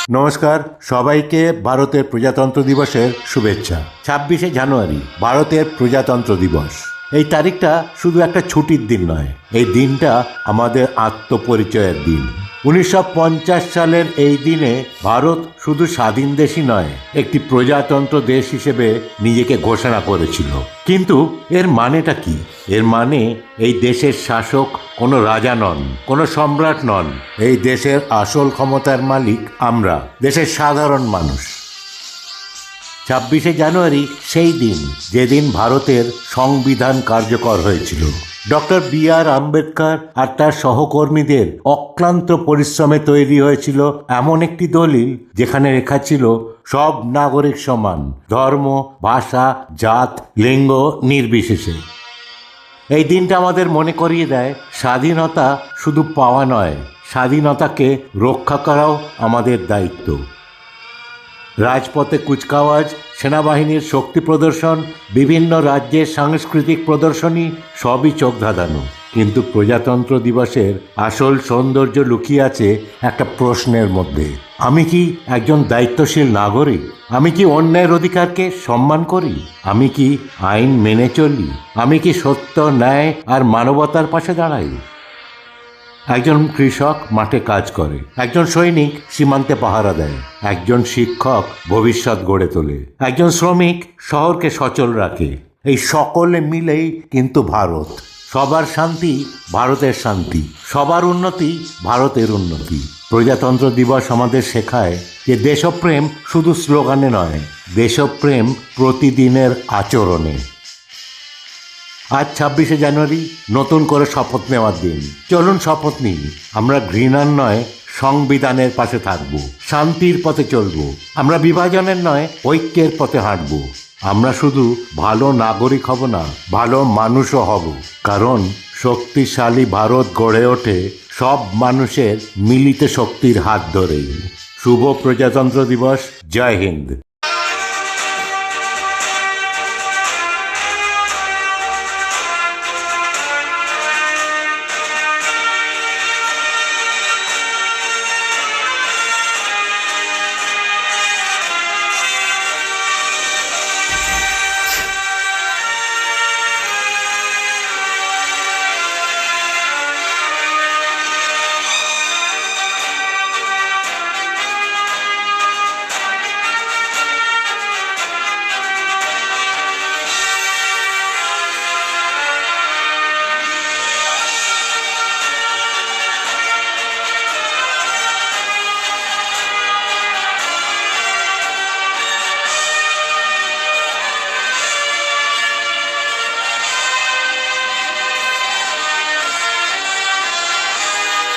নমস্কার, সবাইকে ভারতের প্রজাতন্ত্র দিবসের শুভেচ্ছা। 26শে জানুয়ারি ভারতের প্রজাতন্ত্র দিবস। এই তারিখটা শুধু একটা ছুটির দিন নয়, এই দিনটা আমাদের আত্মপরিচয়ের দিন। 1950 সালের এই দিনে ভারত শুধু স্বাধীন দেশই নয়, একটি প্রজাতন্ত্র দেশ হিসেবে নিজেকে ঘোষণা করেছিল। কিন্তু এর মানেটা কি? এর মানে এই দেশের শাসক কোনো রাজা নন, কোনো সম্রাট নন। এই দেশের আসল ক্ষমতার মালিক আমরা, দেশের সাধারণ মানুষ। 26শে জানুয়ারি সেই দিন যেদিন ভারতের সংবিধান কার্যকর হয়েছিল। Doctor B.R.. আম্বেদকর আর তার সহকর্মীদের অক্লান্ত পরিশ্রমে তৈরি হয়েছিল এমন একটি দলিল যেখানে লেখা ছিল সব নাগরিক সমান, ধর্ম, ভাষা, জাত, লিঙ্গ নির্বিশেষে। এই দিনটা আমাদের মনে করিয়ে দেয় স্বাধীনতা শুধু পাওয়া নয়, স্বাধীনতাকে রক্ষা করাও আমাদের দায়িত্ব। রাজপথে কুচকাওয়াজ, সেনাবাহিনীর শক্তি প্রদর্শন, বিভিন্ন রাজ্যের সাংস্কৃতিক প্রদর্শনী সবই চোখ ধাঁধানো। কিন্তু প্রজাতন্ত্র দিবসের আসল সৌন্দর্য লুকিয়ে আছে একটা প্রশ্নের মধ্যে: আমি কি একজন দায়িত্বশীল নাগরিক? আমি কি অন্যের অধিকারকে সম্মান করি? আমি কি আইন মেনে চলি? আমি কি সত্য, ন্যায় আর মানবতার পাশে দাঁড়াই? একজন কৃষক মাঠে কাজ করে, একজন সৈনিক সীমান্তে পাহারা দেয়, একজন শিক্ষক ভবিষ্যৎ গড়ে তোলে, একজন শ্রমিক শহরকে সচল রাখে। এই সকলে মিলেই কিন্তু ভারত। সবার শান্তি ভারতের শান্তি, সবার উন্নতি ভারতের উন্নতি। প্রজাতন্ত্র দিবস আমাদের শেখায় যে দেশপ্রেম শুধু স্লোগানে নয়, দেশপ্রেম প্রতিদিনের আচরণে। আজ 26শে জানুয়ারি নতুন করে শপথ নেওয়ার দিন। চলুন শপথ নিই, আমরা ঘৃণার নয় সংবিধানের পাশে থাকব, শান্তির পথে চলব। আমরা বিভাজনের নয় ঐক্যের পথে হাঁটব। আমরা শুধু ভালো নাগরিক হব না, ভালো মানুষও হব। কারণ শক্তিশালী ভারত গড়ে ওঠে সব মানুষের মিলিত শক্তির হাত ধরেই। শুভ প্রজাতন্ত্র দিবস। জয় হিন্দ।